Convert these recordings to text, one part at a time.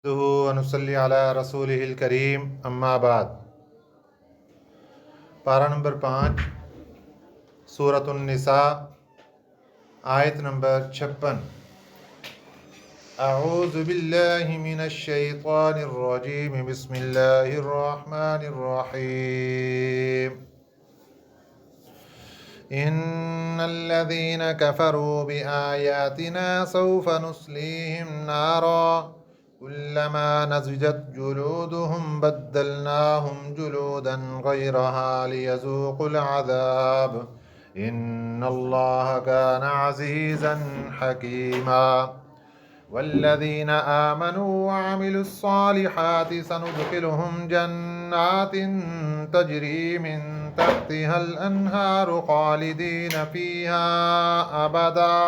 ونصلی علی رسولہ الکریم اما بعد۔ پارہ نمبر 5 سورۃ النساء، آیت نمبر 56۔ اعوذ باللہ من الشیطان الرجیم، بسم اللہ الرحمن الرحیم۔ ان الذین کفروا بآیاتنا سوف نصلیہم نارا كلما نضجت جلودهم بدلناهم جلودا غيرها ليذوقوا العذاب إن الله كان عزيزا حكيما والذين آمنوا وعملوا الصالحات سندخلهم جنات تجري من تحتها الأنهار خالدين فيها أبدا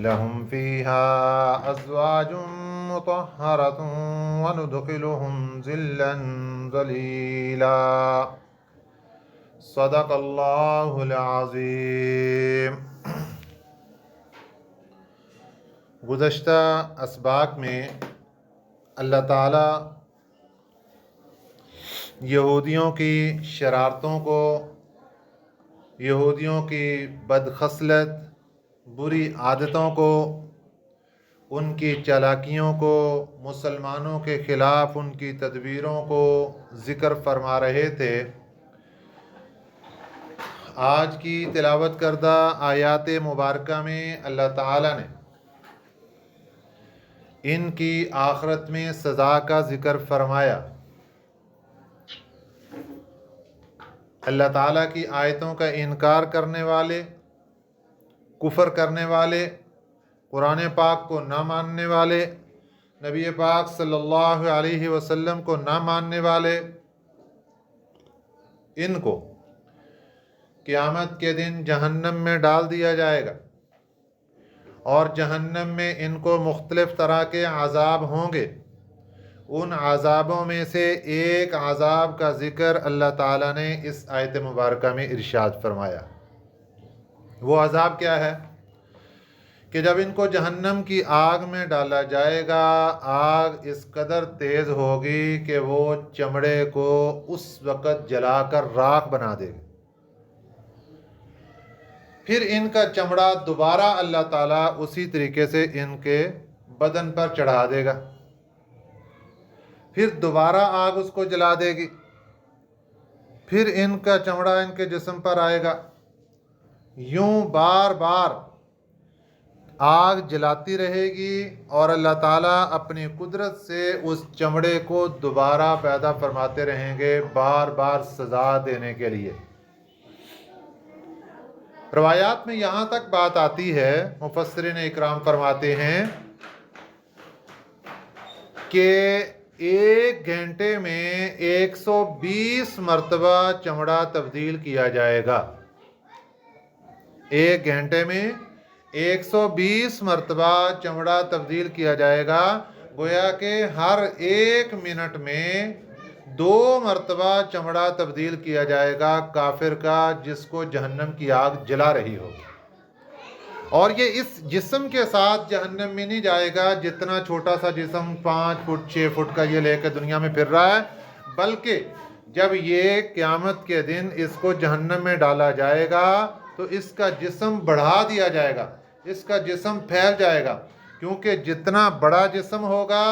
لهم فيها أزواج مطهرة وندخلهم ظلا ظليلا۔ صدق اللہ العظیم۔ گزشتہ اسباق میں اللہ تعالیٰ یہودیوں کی شرارتوں کو، یہودیوں کی بدخصلت، بری عادتوں کو، ان کی چالاکیوں کو، مسلمانوں کے خلاف ان کی تدبیروں کو ذکر فرما رہے تھے۔ آج کی تلاوت کردہ آیات مبارکہ میں اللہ تعالیٰ نے ان کی آخرت میں سزا کا ذکر فرمایا۔ اللہ تعالیٰ کی آیتوں کا انکار کرنے والے، کفر کرنے والے، قرآن پاک کو نہ ماننے والے، نبی پاک صلی اللہ علیہ وسلم کو نہ ماننے والے، ان کو قیامت کے دن جہنم میں ڈال دیا جائے گا، اور جہنم میں ان کو مختلف طرح کے عذاب ہوں گے۔ ان عذابوں میں سے ایک عذاب کا ذکر اللہ تعالیٰ نے اس آیت مبارکہ میں ارشاد فرمایا۔ وہ عذاب کیا ہے؟ کہ جب ان کو جہنم کی آگ میں ڈالا جائے گا، آگ اس قدر تیز ہوگی کہ وہ چمڑے کو اس وقت جلا کر راکھ بنا دے گی۔ پھر ان کا چمڑا دوبارہ اللہ تعالیٰ اسی طریقے سے ان کے بدن پر چڑھا دے گا، پھر دوبارہ آگ اس کو جلا دے گی، پھر ان کا چمڑا ان کے جسم پر آئے گا۔ یوں بار بار آگ جلاتی رہے گی، اور اللہ تعالیٰ اپنی قدرت سے اس چمڑے کو دوبارہ پیدا فرماتے رہیں گے، بار بار سزا دینے کے لیے۔ روایات میں یہاں تک بات آتی ہے، مفسرین اکرام فرماتے ہیں کہ 1 گھنٹے میں 120 مرتبہ چمڑا تبدیل کیا جائے گا۔ 1 گھنٹے میں 120 مرتبہ چمڑا تبدیل کیا جائے گا، گویا کہ ہر 1 منٹ میں 2 مرتبہ چمڑا تبدیل کیا جائے گا کافر کا، جس کو جہنم کی آگ جلا رہی ہو۔ اور یہ اس جسم کے ساتھ جہنم میں نہیں جائے گا، جتنا چھوٹا سا جسم 5 فٹ 6 فٹ کا یہ لے کے دنیا میں پھر رہا ہے، بلکہ جب یہ قیامت کے دن اس کو جہنم میں ڈالا جائے گا تو اس کا جسم بڑھا دیا جائے گا، اس کا جسم پھیل جائے گا، کیونکہ جتنا بڑا جسم ہوگا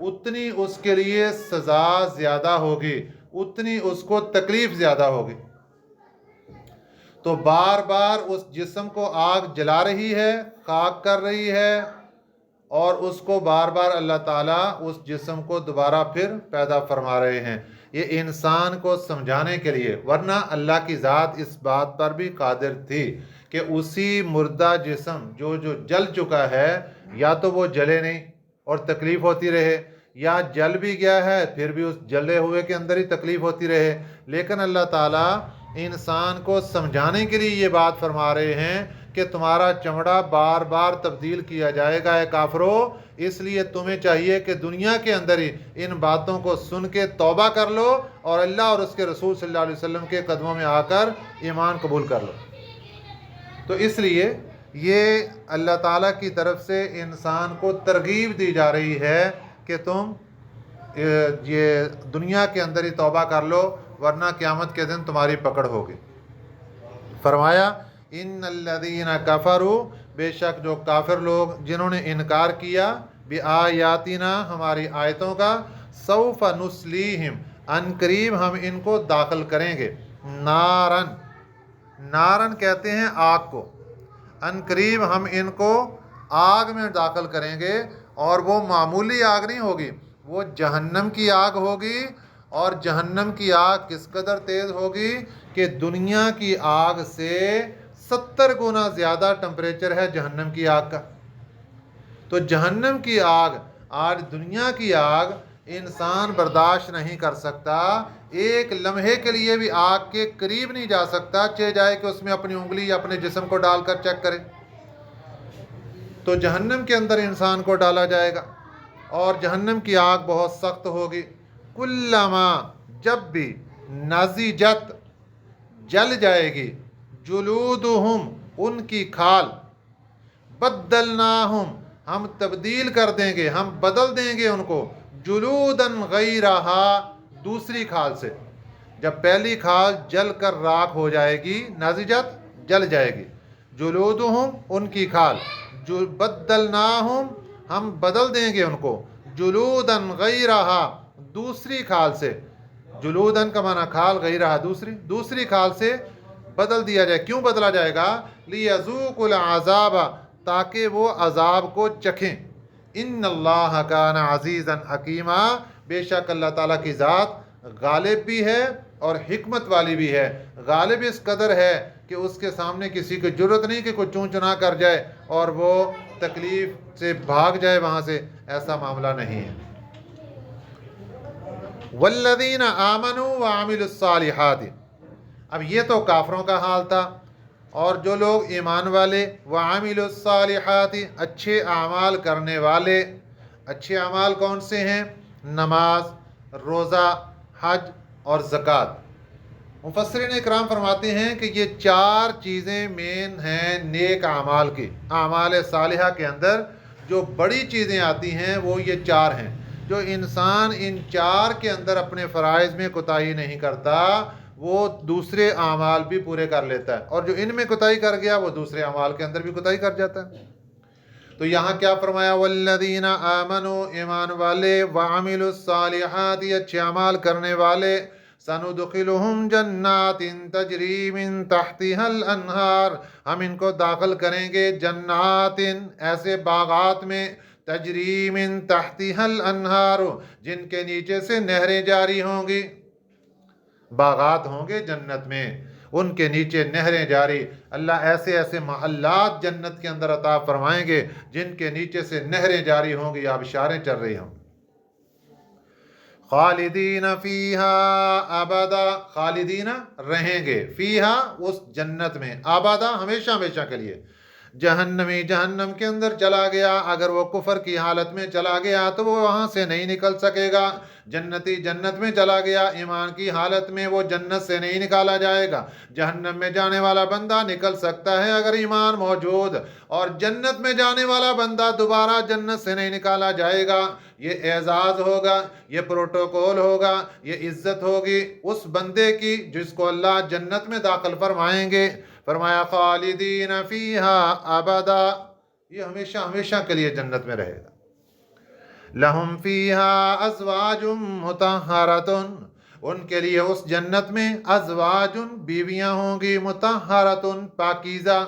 اتنی اس کے لیے سزا زیادہ ہوگی، اتنی اس کو تکلیف زیادہ ہوگی۔ تو بار بار اس جسم کو آگ جلا رہی ہے، خاک کر رہی ہے، اور اس کو بار بار اللہ تعالیٰ اس جسم کو دوبارہ پھر پیدا فرما رہے ہیں، یہ انسان کو سمجھانے کے لیے۔ ورنہ اللہ کی ذات اس بات پر بھی قادر تھی کہ اسی مردہ جسم جو جل چکا ہے، یا تو وہ جلے نہیں اور تکلیف ہوتی رہے، یا جل بھی گیا ہے پھر بھی اس جلے ہوئے کے اندر ہی تکلیف ہوتی رہے۔ لیکن اللہ تعالیٰ انسان کو سمجھانے کے لیے یہ بات فرما رہے ہیں کہ تمہارا چمڑا بار بار تبدیل کیا جائے گا اے کافرو، اس لیے تمہیں چاہیے کہ دنیا کے اندر ہی ان باتوں کو سن کے توبہ کر لو، اور اللہ اور اس کے رسول صلی اللہ علیہ وسلم کے قدموں میں آ کر ایمان قبول کر لو۔ تو اس لیے یہ اللہ تعالیٰ کی طرف سے انسان کو ترغیب دی جا رہی ہے کہ تم یہ دنیا کے اندر ہی توبہ کر لو ورنہ قیامت کے دن تمہاری پکڑ ہوگی۔ فرمایا ان الذین کفروا، بے شک جو کافر لوگ جنہوں نے انکار کیا بآیاتنا، ہماری آیتوں کا، سوف نسلیہم، ان قریب ہم ان کو داخل کریں گے، نارن، نارن کہتے ہیں آگ کو، ان قریب ہم ان کو آگ میں داخل کریں گے، اور وہ معمولی آگ نہیں ہوگی، وہ جہنم کی آگ ہوگی، اور جہنم کی آگ کس قدر تیز ہوگی کہ دنیا کی آگ سے 70 گنا زیادہ ٹمپریچر ہے جہنم کی آگ کا۔ تو جہنم کی آگ، آج دنیا کی آگ انسان برداشت نہیں کر سکتا، ایک لمحے کے لیے بھی آگ کے قریب نہیں جا سکتا، چاہے جائے کہ اس میں اپنی انگلی یا اپنے جسم کو ڈال کر چیک کرے۔ تو جہنم کے اندر انسان کو ڈالا جائے گا، اور جہنم کی آگ بہت سخت ہوگی۔ کلما، جب بھی، نضجت، جل جائے گی، جلودہم، ان کی کھال، بدلناہم، ہم تبدیل کر دیں گے، ہم بدل دیں گے ان کو، جلودن غیرہا، دوسری کھال سے۔ جب پہلی کھال جل کر راکھ ہو جائے گی، نضجت، جل جائے گی، جلودہم، ان کی کھال، بدلناہم، ہم بدل دیں گے ان کو، جلودن غیرہا، دوسری کھال سے۔ جلودن کا معنی کھال، غیرہا دوسری کھال سے بدل دیا جائے۔ کیوں بدلا جائے گا؟ لیذوقوا العذاب، تاکہ وہ عذاب کو چکھیں۔ ان اللہ کان عزیزا حکیما، بے شک اللہ تعالیٰ کی ذات غالب بھی ہے اور حکمت والی بھی ہے۔ غالب اس قدر ہے کہ اس کے سامنے کسی کی جرت نہیں کہ کوئی چون چنا کر جائے اور وہ تکلیف سے بھاگ جائے وہاں سے، ایسا معاملہ نہیں ہے۔ والذین آمنوا وعملوا الصالحات، اب یہ تو کافروں کا حال تھا، اور جو لوگ ایمان والے، وعملوا الصالحات، اچھے اعمال کرنے والے، اچھے اعمال کون سے ہیں؟ نماز، روزہ، حج اور زکوٰۃ۔ مفسرین اکرام فرماتے ہیں کہ یہ 4 چیزیں مین ہیں نیک اعمال کی۔ اعمال صالحہ کے اندر جو بڑی چیزیں آتی ہیں وہ یہ 4 ہیں۔ جو انسان ان 4 کے اندر اپنے فرائض میں کوتاہی نہیں کرتا، وہ دوسرے اعمال بھی پورے کر لیتا ہے، اور جو ان میں کوتاہی کر گیا وہ دوسرے اعمال کے اندر بھی کوتاہی کر جاتا ہے۔ تو یہاں کیا فرمایا؟ والذین آمنوا، ایمان والے، وعملوا الصالحات، اچھے اعمال کرنے والے، سندخلہم جنات تجری من تحتها الانہار، ہم ان کو داخل کریں گے جنات، ایسے باغات میں، تجری من تحتها الانہار، جن کے نیچے سے نہریں جاری ہوں گی۔ باغات ہوں گے جنت میں، ان کے نیچے نہریں جاری۔ اللہ ایسے ایسے محلات جنت کے اندر عطا فرمائیں گے جن کے نیچے سے نہریں جاری ہوں گی، آبشاریں چل رہی ہوں۔ خالدین فیہا ابدا، خالدین رہیں گے، فیہا اس جنت میں، ابدا ہمیشہ ہمیشہ کے لیے۔ جہنمی جہنم کے اندر چلا گیا، اگر وہ کفر کی حالت میں چلا گیا تو وہ وہاں سے نہیں نکل سکے گا۔ جنتی جنت میں چلا گیا، ایمان کی حالت میں، وہ جنت سے نہیں نکالا جائے گا۔ جہنم میں جانے والا بندہ نکل سکتا ہے اگر ایمان موجود، اور جنت میں جانے والا بندہ دوبارہ جنت سے نہیں نکالا جائے گا۔ یہ اعزاز ہوگا، یہ پروٹوکول ہوگا، یہ عزت ہوگی اس بندے کی جس کو اللہ جنت میں داخل فرمائیں گے۔ فرمایا خالدین فیہا ابدا، یہ ہمیشہ ہمیشہ کے لیے جنت میں رہے گا۔ لہم فیہا ازواج مطہرۃ، ان کے لیے اس جنت میں ازواج بیویاں ہوں گی، مطہرۃ پاکیزہ،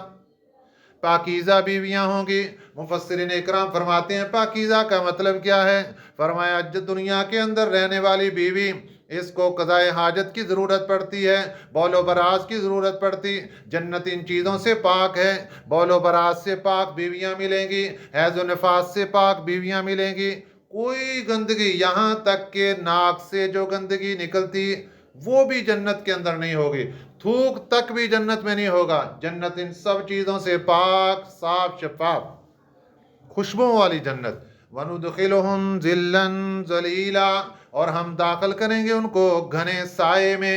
پاکیزہ بیویاں ہوں گی۔ مفسرین اکرام فرماتے ہیں پاکیزہ کا مطلب کیا ہے؟ فرمایا جو دنیا کے اندر رہنے والی بیوی، اس کو قضاء حاجت کی ضرورت پڑتی ہے، بول و براز کی ضرورت پڑتی، جنت ان چیزوں سے پاک ہے۔ بول و براز سے پاک بیویاں ملیں گی، حیض و نفاس سے پاک بیویاں ملیں گی، کوئی گندگی، یہاں تک کہ ناک سے جو گندگی نکلتی وہ بھی جنت کے اندر نہیں ہوگی، تھوک تک بھی جنت میں نہیں ہوگا۔ جنت ان سب چیزوں سے پاک، صاف شفاف، خوشبو والی جنت۔ وَنُدْخِلُهُمْ ظِلًّا ظَلِيلًا، اور ہم داخل کریں گے ان کو گھنے سائے میں،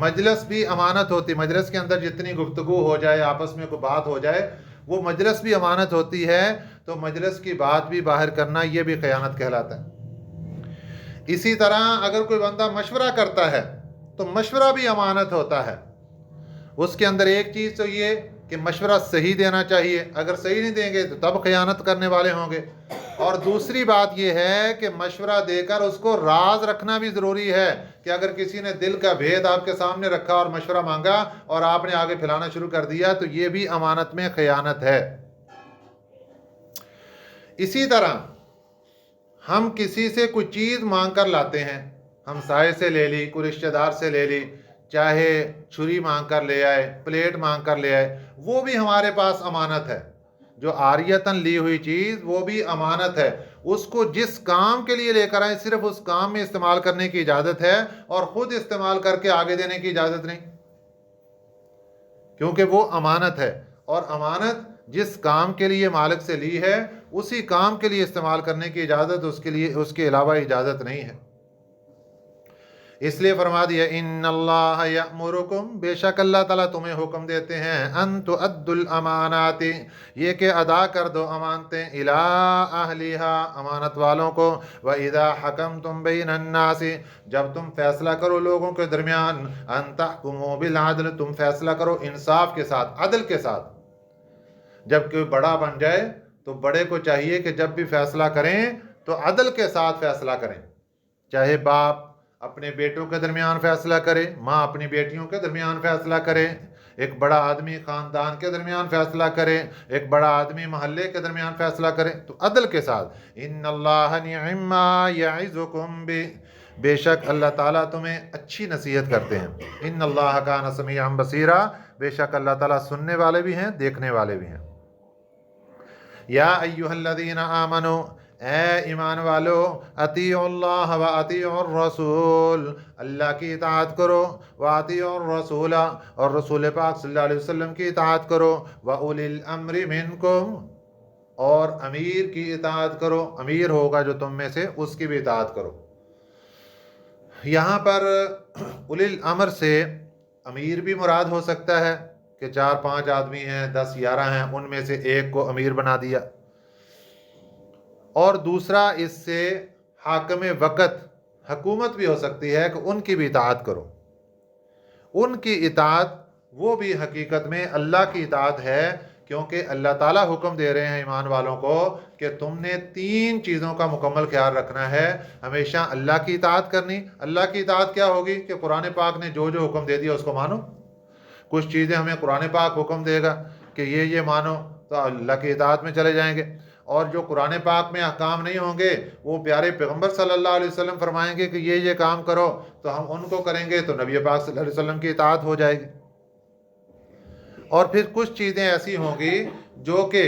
مجلس بھی امانت ہوتی، مجلس کے اندر جتنی گفتگو ہو جائے، آپس میں کوئی بات ہو جائے، وہ مجلس بھی امانت ہوتی ہے، تو مجلس کی بات بھی باہر کرنا یہ بھی خیانت کہلاتا ہے۔ اسی طرح اگر کوئی بندہ مشورہ کرتا ہے تو مشورہ بھی امانت ہوتا ہے۔ اس کے اندر ایک چیز تو یہ کہ مشورہ صحیح دینا چاہیے، اگر صحیح نہیں دیں گے تو تب خیانت کرنے والے ہوں گے۔ اور دوسری بات یہ ہے کہ مشورہ دے کر اس کو راز رکھنا بھی ضروری ہے، کہ اگر کسی نے دل کا بھید آپ کے سامنے رکھا اور مشورہ مانگا اور آپ نے آگے پھیلانا شروع کر دیا تو یہ بھی امانت میں خیانت ہے۔ اسی طرح ہم کسی سے کوئی چیز مانگ کر لاتے ہیں، ہمسائے سے لے لی، کوئی رشتہ دار سے لے لی، چاہے چھری مانگ کر لے آئے، پلیٹ مانگ کر لے آئے، وہ بھی ہمارے پاس امانت ہے۔ جو عاریتاً لی ہوئی چیز وہ بھی امانت ہے، اس کو جس کام کے لیے لے کر آئے صرف اس کام میں استعمال کرنے کی اجازت ہے، اور خود استعمال کر کے آگے دینے کی اجازت نہیں، کیونکہ وہ امانت ہے، اور امانت جس کام کے لیے مالک سے لی ہے اسی کام کے لیے استعمال کرنے کی اجازت اس کے علاوہ اجازت نہیں ہے۔ اس لیے فرما دیا ان اللہ یأمرکم، بے شک اللہ تعالیٰ تمہیں حکم دیتے ہیں، ان تؤدوا الامانات، یہ کہ ادا کر دو امانتیں، الی اہلیہا، امانت والوں کو، واذا حکمتم بین الناس، جب تم فیصلہ کرو لوگوں کے درمیان، ان تحکموا بالعدل، تم فیصلہ کرو انصاف کے ساتھ، عدل کے ساتھ۔ جب کوئی بڑا بن جائے تو بڑے کو چاہیے کہ جب بھی فیصلہ کریں تو عدل کے ساتھ فیصلہ کریں، چاہے باپ اپنے بیٹوں کے درمیان فیصلہ کرے، ماں اپنی بیٹیوں کے درمیان فیصلہ کرے، ایک بڑا آدمی خاندان کے درمیان فیصلہ کرے، ایک بڑا آدمی محلے کے درمیان فیصلہ کرے، تو عدل کے ساتھ۔ ان اللہ نعم ما یعظکم بہ، بے شک اللہ تعالیٰ تمہیں اچھی نصیحت کرتے ہیں۔ ان اللہ کان سمیعا بصیرا، بے شک اللہ تعالیٰ سننے والے بھی ہیں، دیکھنے والے بھی ہیں۔ یا ایہا الذین آمنوا، اے ایمان والو، اطیعوا اللہ و اطیعوا الرسول، اللہ کی اطاعت کرو، و اطیعوا الرسول، اور رسول پاک صلی اللہ علیہ وسلم کی اطاعت کرو، و اولی الامر منکم، اور امیر کی اطاعت کرو، امیر ہوگا جو تم میں سے اس کی بھی اطاعت کرو۔ یہاں پر اولی الامر سے امیر بھی مراد ہو سکتا ہے کہ 4-5 آدمی ہیں، 10-11 ہیں، ان میں سے ایک کو امیر بنا دیا، اور دوسرا اس سے حاکم وقت، حکومت بھی ہو سکتی ہے کہ ان کی بھی اطاعت کرو۔ ان کی اطاعت وہ بھی حقیقت میں اللہ کی اطاعت ہے، کیونکہ اللہ تعالیٰ حکم دے رہے ہیں ایمان والوں کو کہ تم نے 3 چیزوں کا مکمل خیال رکھنا ہے، ہمیشہ اللہ کی اطاعت کرنی۔ اللہ کی اطاعت کیا ہوگی کہ قرآن پاک نے جو جو حکم دے دیا اس کو مانو۔ کچھ چیزیں ہمیں قرآن پاک حکم دے گا کہ یہ مانو، تو اللہ کی اطاعت میں چلے جائیں گے، اور جو قرآن پاک میں احکام نہیں ہوں گے وہ پیارے پیغمبر صلی اللہ علیہ وسلم فرمائیں گے کہ یہ کام کرو، تو ہم ان کو کریں گے، تو نبی پاک صلی اللہ علیہ وسلم کی اطاعت ہو جائے گی۔ اور پھر کچھ چیزیں ایسی ہوں گی جو کہ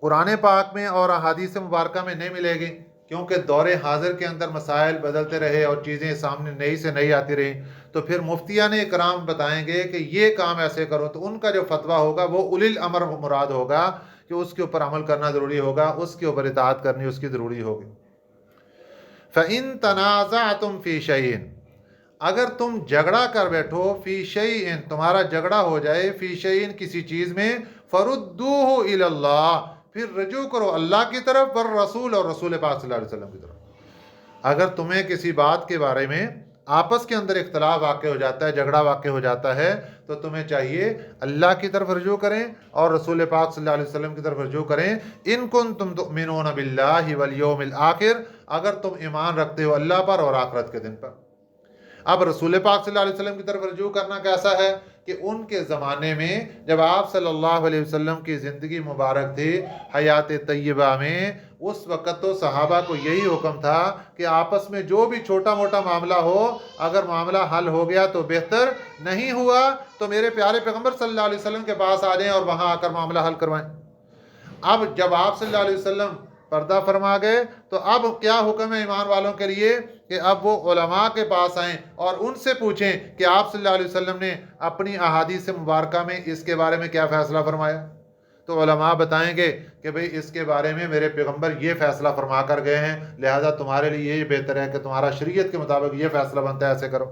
قرآن پاک میں اور احادیث مبارکہ میں نہیں ملے گی، کیونکہ دور حاضر کے اندر مسائل بدلتے رہے اور چیزیں سامنے نئی سے نئی آتی رہیں، تو پھر مفتیان اکرام بتائیں گے کہ یہ کام ایسے کرو، تو ان کا جو فتویٰ ہوگا وہ اولی الامر مراد ہوگا، کہ اس کے اوپر عمل کرنا ضروری ہوگا، اس کے اوپر اطاعت کرنی اس کی ضروری ہوگی۔ فَإِن تَنَازَعْتُمْ فِي شَيْءٍ، اگر تم جھگڑا کر بیٹھو، فی شیء، تمہارا جھگڑا ہو جائے، فی شیء، کسی چیز میں، فردوہ الی اللہ، پھر رجوع کرو اللہ کی طرف، والرسول، اور رسول پاک صلی اللہ علیہ وسلم کی طرف۔ اگر تمہیں کسی بات کے بارے میں آپس کے اندر اختلاف واقع ہو جاتا ہے، جھگڑا واقع ہو جاتا ہے، تو تمہیں چاہیے اللہ کی طرف رجوع کریں اور رسول پاک صلی اللہ علیہ وسلم کی طرف رجوع کریں۔ ان کنتم تؤمنون باللہ والیوم الآخر، اگر تم ایمان رکھتے ہو اللہ پر اور آخرت کے دن پر۔ اب رسول پاک صلی اللہ علیہ وسلم کی طرف رجوع کرنا کیسا ہے کہ ان کے زمانے میں جب آپ صلی اللہ علیہ وسلم کی زندگی مبارک تھی حیات طیبہ میں، اس وقت تو صحابہ کو یہی حکم تھا کہ آپس میں جو بھی چھوٹا موٹا معاملہ ہو، اگر معاملہ حل ہو گیا تو بہتر، نہیں ہوا تو میرے پیارے پیغمبر صلی اللہ علیہ وسلم کے پاس آ جائیں اور وہاں آ کر معاملہ حل کروائیں۔ اب جب آپ صلی اللہ علیہ وسلم پردہ فرما گئے تو اب کیا حکم ہے ایمان والوں کے لیے کہ اب وہ علماء کے پاس آئیں اور ان سے پوچھیں کہ آپ صلی اللہ علیہ وسلم نے اپنی احادیث مبارکہ میں اس کے بارے میں کیا فیصلہ فرمایا۔ تو علماء بتائیں گے کہ بھئی اس کے بارے میں میرے پیغمبر یہ فیصلہ فرما کر گئے ہیں، لہذا تمہارے لیے یہ بہتر ہے کہ تمہارا شریعت کے مطابق یہ فیصلہ بنتا ہے، ایسے کرو۔